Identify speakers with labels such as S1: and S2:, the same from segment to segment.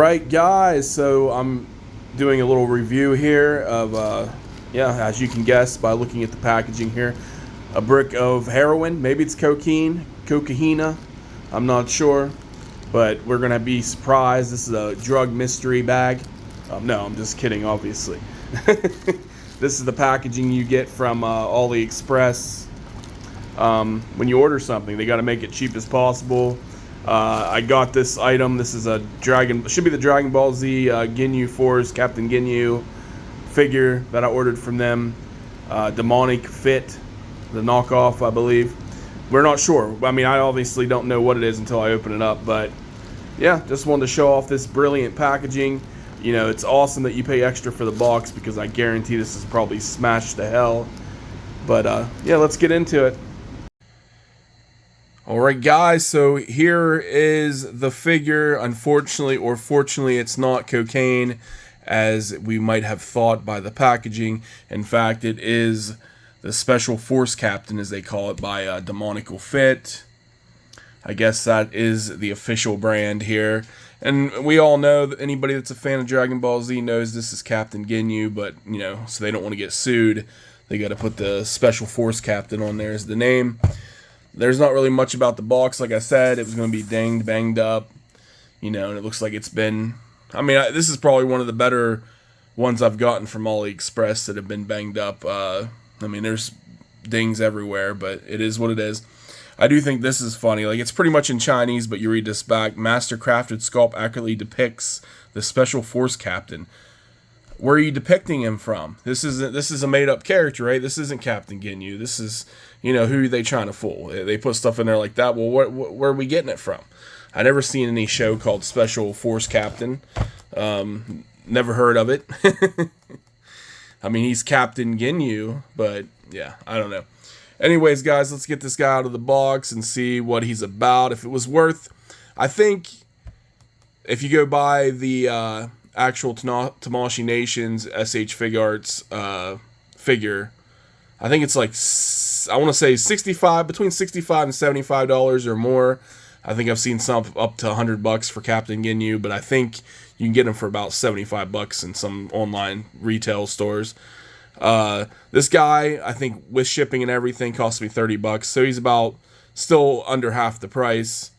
S1: Alright guys, so I'm doing a little review here of, as you can guess by looking at the packaging here, a brick of heroin. Maybe it's cocaine, I'm not sure, but we're going to be surprised. This is a drug mystery bag. No, I'm just kidding, obviously. This is the packaging you get from AliExpress. When you order something, they got to make it cheap as possible. I got this item. This is should be the Dragon Ball Z Ginyu Force Captain Ginyu figure that I ordered from them. Demonic Fit, the knockoff, I believe. We're not sure. I mean, I obviously don't know what it is until I open it up, but yeah, just wanted to show off this brilliant packaging. You know, it's awesome that you pay extra for the box because I guarantee this is probably smashed to hell. But yeah, let's get into it. Alright guys, so here is the figure. Unfortunately or fortunately, it's not cocaine as we might have thought by the packaging. In fact, it is the Special Force Captain, as they call it, by Demonical Fit. I guess that is the official brand here. And we all know that anybody that's a fan of Dragon Ball Z knows this is Captain Ginyu, but, you know, so they don't want to get sued, they got to put the Special Force Captain on there as the name. There's not really much about the box. Like I said, it was going to be banged up, you know, and it looks like it's been, I mean, this is probably one of the better ones I've gotten from AliExpress that have been banged up. I mean, there's dings everywhere, but it is what it is. I do think this is funny. Like, it's pretty much in Chinese, but you read this back. Master-crafted sculpt accurately depicts the Special Force Captain. Where are you depicting him from? This is a made-up character, right? This isn't Captain Ginyu. This is, you know, who are they trying to fool? They put stuff in there like that. Well, where are we getting it from? I never seen any show called Special Force Captain. Never heard of it. I mean, he's Captain Ginyu, but yeah, I don't know. Anyways, guys, let's get this guy out of the box and see what he's about. If it was worth, I think, if you go by the actual Tamashii Nations SH Fig Arts figure, I think it's like, I want to say between $65 and $75 or more. I think I've seen some up to $100 for Captain Ginyu, but I think you can get them for about $75 in some online retail stores. This guy, I think with shipping and everything, cost me $30, so he's about still under half the price.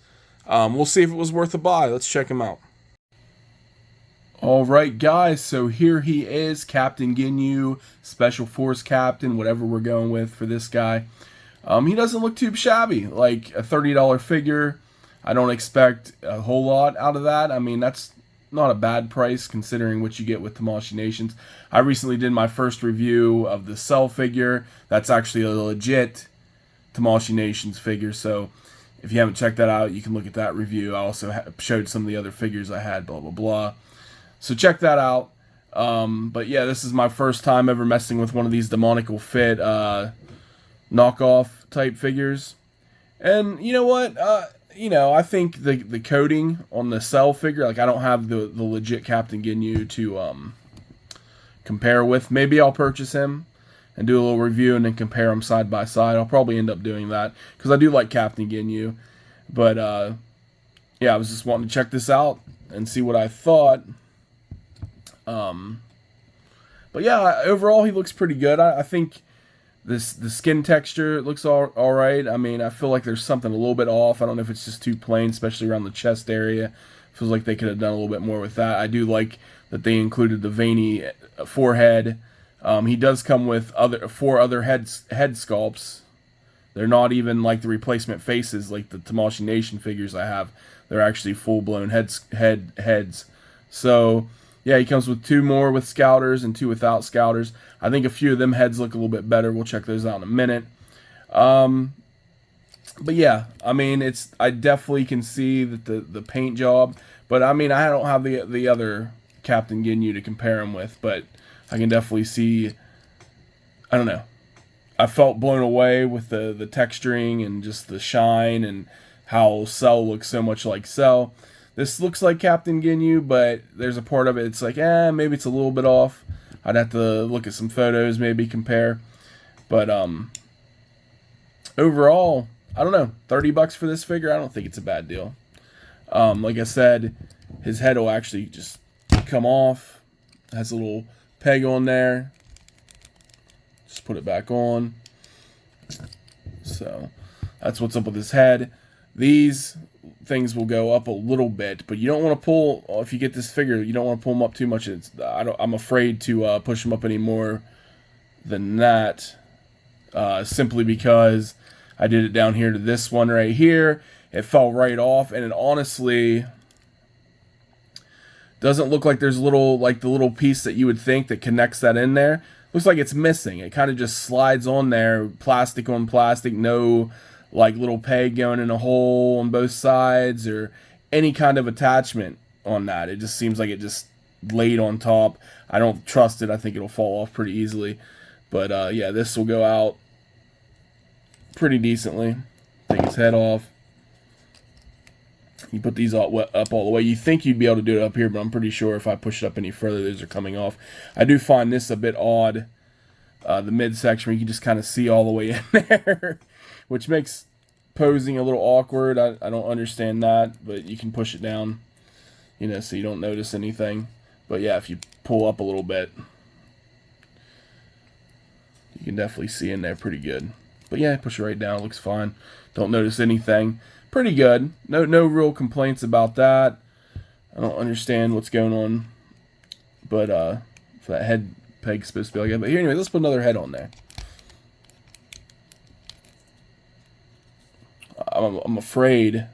S1: We'll see if it was worth a buy. Let's check him out. Alright guys, so here he is, Captain Ginyu, Special Force Captain, whatever we're going with for this guy. He doesn't look too shabby, like a $30 figure. I don't expect a whole lot out of that. I mean, that's not a bad price considering what you get with Tamashii Nations. I recently did my first review of the Cell figure. That's actually a legit Tamashii Nations figure, so if you haven't checked that out, you can look at that review. I also showed some of the other figures I had, blah, blah, blah. So check that out. But yeah, this is my first time ever messing with one of these Demonical Fit knockoff type figures. And you know what? You know, I think the coating on the Cell figure, like I don't have the legit Captain Ginyu to compare with. Maybe I'll purchase him and do a little review and then compare them side by side. I'll probably end up doing that because I do like Captain Ginyu. But yeah, I was just wanting to check this out and see what I thought. But yeah, overall he looks pretty good. I think the skin texture looks all right. I mean, I feel like there's something a little bit off. I don't know if it's just too plain, especially around the chest area. Feels like they could have done a little bit more with that. I do like that they included the veiny forehead. He does come with four other head sculpts. They're not even like the replacement faces like the Tamashii Nation figures I have. They're actually full-blown heads. So yeah, he comes with 2 more with Scouters and 2 without Scouters. I think a few of them heads look a little bit better. We'll check those out in a minute. But yeah, I mean, I definitely can see that the paint job. But I mean, I don't have the other Captain Ginyu to compare him with. But I can definitely see, I don't know. I felt blown away with the texturing and just the shine and how Cell looks so much like Cell. This looks like Captain Ginyu, but there's a part of it it's like, maybe it's a little bit off. I'd have to look at some photos, maybe compare. But overall, I don't know, $30 for this figure, I don't think it's a bad deal. Like I said, his head will actually just come off. It has a little peg on there. Just put it back on. So that's what's up with his head. These things will go up a little bit, but you don't want to pull, if you get this figure, you don't want to pull them up too much. I'm afraid to push them up any more than that, simply because I did it down here to this one right here. It fell right off, and it honestly doesn't look like there's like the little piece that you would think that connects that in there. Looks like it's missing. It kind of just slides on there, plastic on plastic, no like little peg going in a hole on both sides or any kind of attachment on that. It just seems like it just laid on top. I don't trust it. I think it'll fall off pretty easily. But yeah, this will go out pretty decently. Take his head off. You put these up all the way. You think you'd be able to do it up here, but I'm pretty sure if I push it up any further, those are coming off. I do find this a bit odd, the midsection where you can just kind of see all the way in there, which makes posing a little awkward. I don't understand that, but you can push it down, you know, so you don't notice anything. But yeah, if you pull up a little bit, you can definitely see in there pretty good. But yeah, push it right down. It looks fine. Don't notice anything. Pretty good. No real complaints about that. I don't understand what's going on. But if that head peg's supposed to be like that. But here, anyway, let's put another head on there. I'm afraid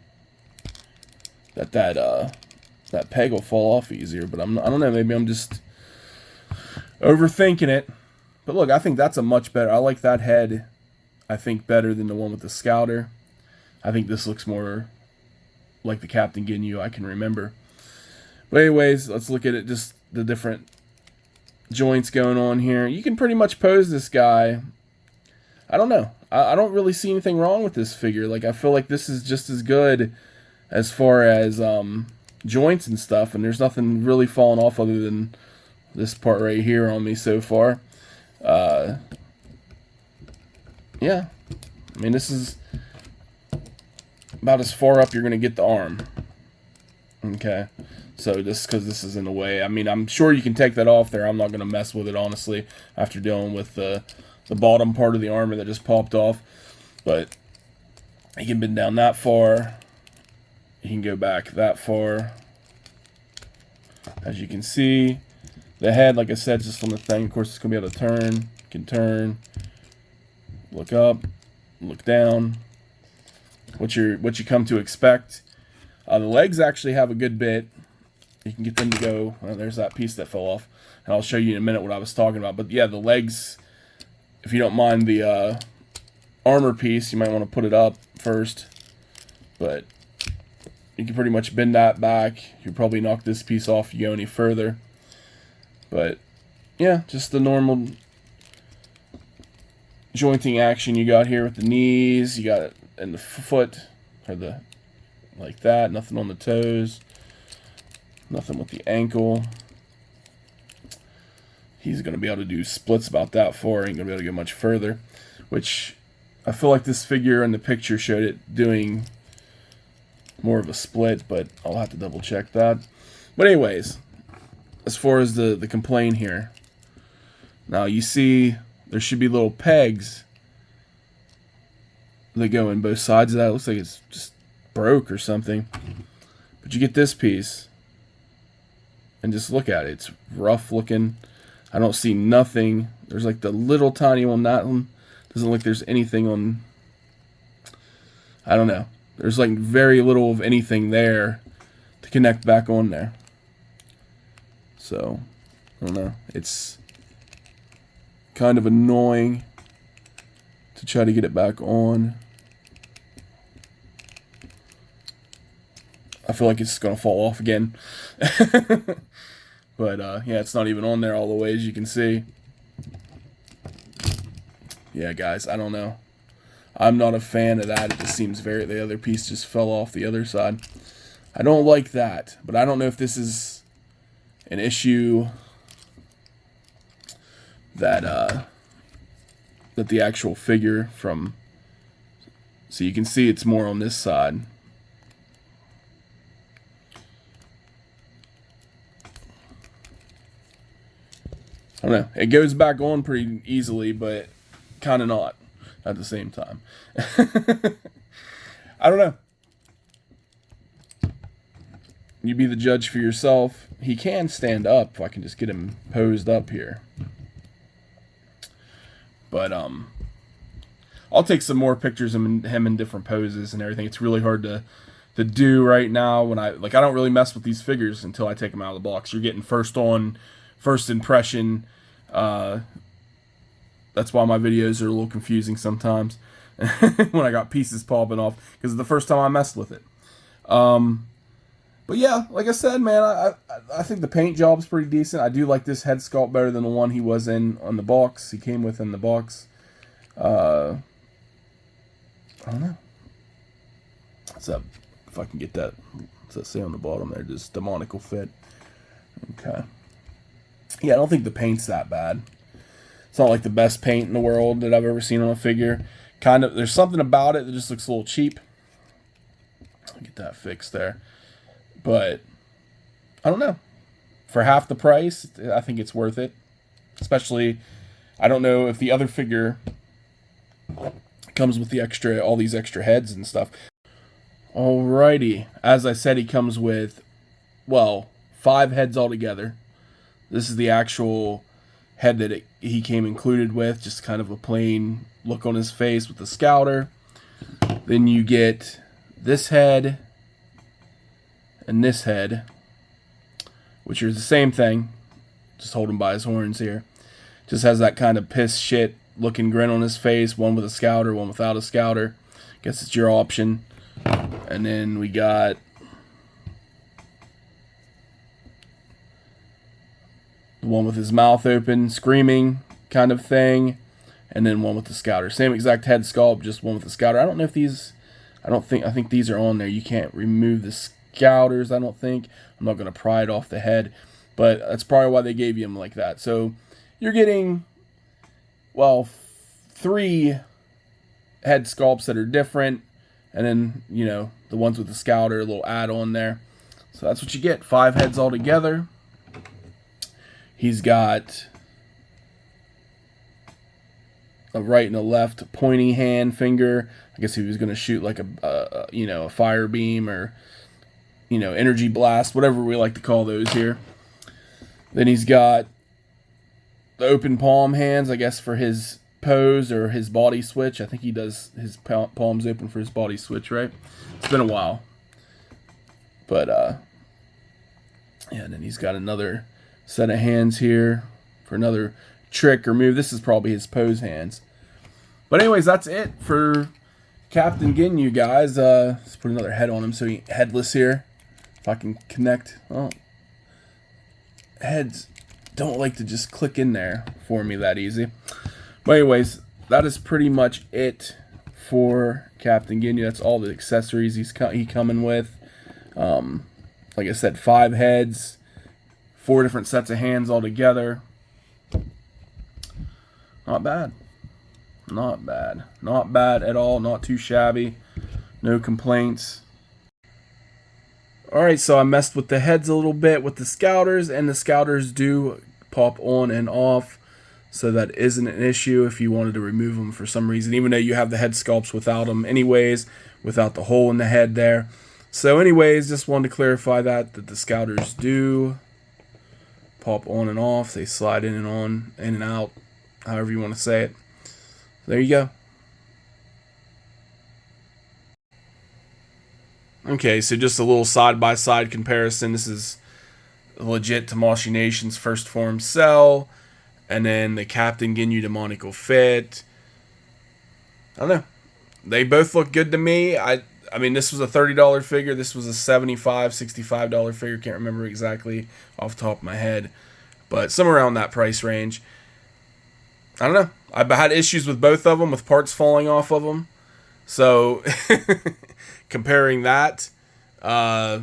S1: that that peg will fall off easier, but I don't know. Maybe I'm just overthinking it. But look, I think that's a much better. I like that head, I think, better than the one with the scouter. I think this looks more like the Captain Ginyu I can remember. But anyways, let's look at it, just the different joints going on here. You can pretty much pose this guy. I don't know. I don't really see anything wrong with this figure. Like, I feel like this is just as good as far as joints and stuff, and there's nothing really falling off other than this part right here on me so far. Yeah. I mean, this is about as far up you're going to get the arm. Okay. So just because this is in the way. I mean, I'm sure you can take that off there. I'm not going to mess with it, honestly, after dealing with the bottom part of the armor that just popped off. But you can bend down that far. You can go back that far. As you can see, the head, like I said, just on the thing. Of course, it's going to be able to turn. You can turn. Look up. Look down. What you come to expect. The legs actually have a good bit. You can get them to go. Well, there's that piece that fell off, and I'll show you in a minute what I was talking about. But yeah, the legs, if you don't mind the armor piece, you might want to put it up first. But you can pretty much bend that back. You'll probably knock this piece off if you go any further. But yeah, just the normal jointing action you got here with the knees. You got it in the foot, or the like that. Nothing on the toes. Nothing with the ankle. He's going to be able to do splits about that far. Ain't going to be able to get much further. Which I feel like this figure in the picture showed it doing more of a split, but I'll have to double check that. But anyways, as far as the complaint here. Now you see there should be little pegs that go in both sides of that. It looks like it's just broke or something. But you get this piece and just look at it. It's rough looking. I don't see nothing. There's like the little tiny one. That one doesn't look like there's anything on. I don't know. There's like very little of anything there to connect back on there. So, I don't know. It's kind of annoying to try to get it back on. I feel like it's going to fall off again. But, yeah, it's not even on there all the way, as you can see. Yeah, guys, I don't know. I'm not a fan of that. It just seems the other piece just fell off the other side. I don't like that. But I don't know if this is an issue that, that the actual figure from... So you can see it's more on this side. I don't know. It goes back on pretty easily, but kind of not at the same time. I don't know. You be the judge for yourself. He can stand up if I can just get him posed up here. But I'll take some more pictures of him in different poses and everything. It's really hard to do right now when I don't really mess with these figures until I take them out of the box. You're getting first impression. That's why my videos are a little confusing sometimes when I got pieces popping off, because it's the first time I messed with it. But yeah, like I said, man, I think the paint job's pretty decent. I do like this head sculpt better than the one he was in on the box. He came with in the box. I don't know. What's up? If I can get that. What's that say on the bottom there? Just demoniacal fit. Okay. Yeah, I don't think the paint's that bad. It's not like the best paint in the world that I've ever seen on a figure. Kind of, there's something about it that just looks a little cheap. I'll get that fixed there. But I don't know. For half the price, I think it's worth it. Especially, I don't know if the other figure comes with all these extra heads and stuff. Alrighty. As I said, he comes with, well, 5 heads altogether. This is the actual head that he came included with. Just kind of a plain look on his face with the scouter. Then you get this head and this head, which are the same thing. Just hold him by his horns here. Just has that kind of piss shit looking grin on his face. One with a scouter, one without a scouter. Guess it's your option. And then we got the one with his mouth open, screaming kind of thing. And then one with the scouter. Same exact head sculpt, just one with the scouter. I don't know if these, I think these are on there. You can't remove the scouters, I don't think. I'm not going to pry it off the head. But that's probably why they gave you them like that. So you're getting, well, 3 head sculpts that are different. And then, you know, the ones with the scouter, a little add-on there. So that's what you get. 5 heads all together. He's got a right and a left pointy hand finger. I guess he was going to shoot like a fire beam or, energy blast, whatever we like to call those here. Then he's got the open palm hands, I guess, for his pose or his body switch. I think he does his palms open for his body switch, right? It's been a while. But, yeah, and then he's got another set of hands here for another trick or move. This is probably his pose hands. But anyways, that's it for Captain Ginyu, guys. Let's put another head on him so he's headless here. If I can connect. Oh, heads don't like to just click in there for me that easy. But anyways, that is pretty much it for Captain Ginyu. That's all the accessories he's coming with. Like I said, 5 heads, 4 different sets of hands altogether. Not bad. Not bad. Not bad at all. Not too shabby. No complaints. Alright, so I messed with the heads a little bit with the scouters, and the scouters do pop on and off, so that isn't an issue if you wanted to remove them for some reason, even though you have the head sculpts without them anyways, without the hole in the head there. So anyways, just wanted to clarify that the scouters do pop on and off. They slide in and on, in and out, however you want to say it. There you go. Okay, so just a little side-by-side comparison. This is legit Tamashii Nation's first form cell, and then the Captain Ginyu demoniacal fit. I don't know. They both look good to me. I mean, this was a $30 figure. This was a $75, $65 figure. Can't remember exactly off the top of my head, but somewhere around that price range. I don't know. I've had issues with both of them, with parts falling off of them. So, comparing that, I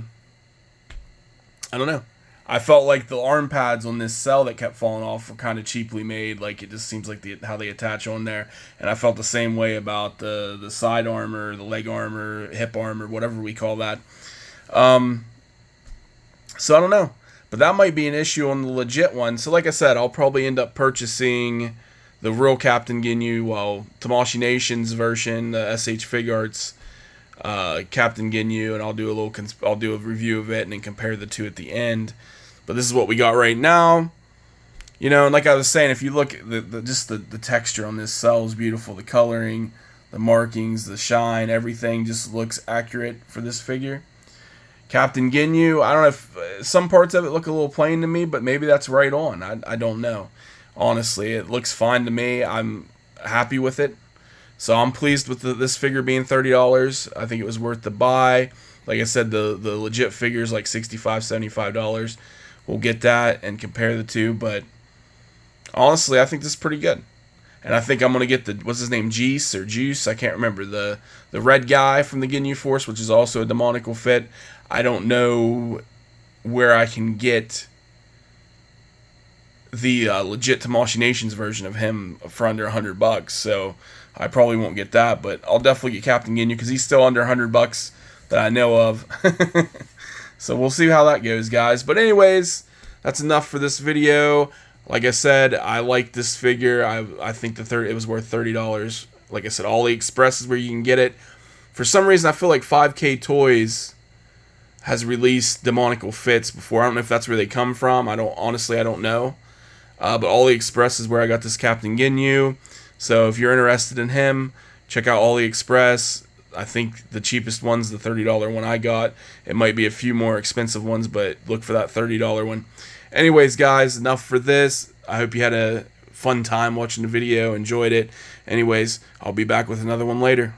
S1: don't know. I felt like the arm pads on this cell that kept falling off were kind of cheaply made. Like, it just seems like how they attach on there. And I felt the same way about the side armor, the leg armor, hip armor, whatever we call that. So I don't know. But that might be an issue on the legit one. So like I said, I'll probably end up purchasing the real Captain Ginyu, well, Tamashii Nation's version, the SH Figuarts Captain Ginyu, and I'll do a review of it and then compare the two at the end. But this is what we got right now. You know, and like I was saying, if you look at the texture on this cell is beautiful. The coloring, the markings, the shine, everything just looks accurate for this figure. Captain Ginyu, I don't know if some parts of it look a little plain to me, but maybe that's right on. I don't know. Honestly, it looks fine to me. I'm happy with it. So I'm pleased with this figure being $30. I think it was worth the buy. Like I said, the legit figure is like $65, $75. We'll get that and compare the two, but honestly, I think this is pretty good. And I think I'm going to get the, what's his name, Juice, I can't remember, the red guy from the Ginyu Force, which is also a demonical fit. I don't know where I can get the legit Tamashii Nations version of him for under $100, so I probably won't get that, but I'll definitely get Captain Ginyu because he's still under $100 that I know of. So we'll see how that goes, guys. But anyways, that's enough for this video. Like I said, I like this figure. I think it was worth $30. Like I said, AliExpress is where you can get it. For some reason, I feel like 5K Toys has released demonical fits before. I don't know if that's where they come from. Honestly, I don't know. But AliExpress is where I got this Captain Ginyu. So if you're interested in him, check out AliExpress. I think the cheapest one's the $30 one I got. It might be a few more expensive ones, but look for that $30 one. Anyways, guys, enough for this. I hope you had a fun time watching the video, enjoyed it. Anyways, I'll be back with another one later.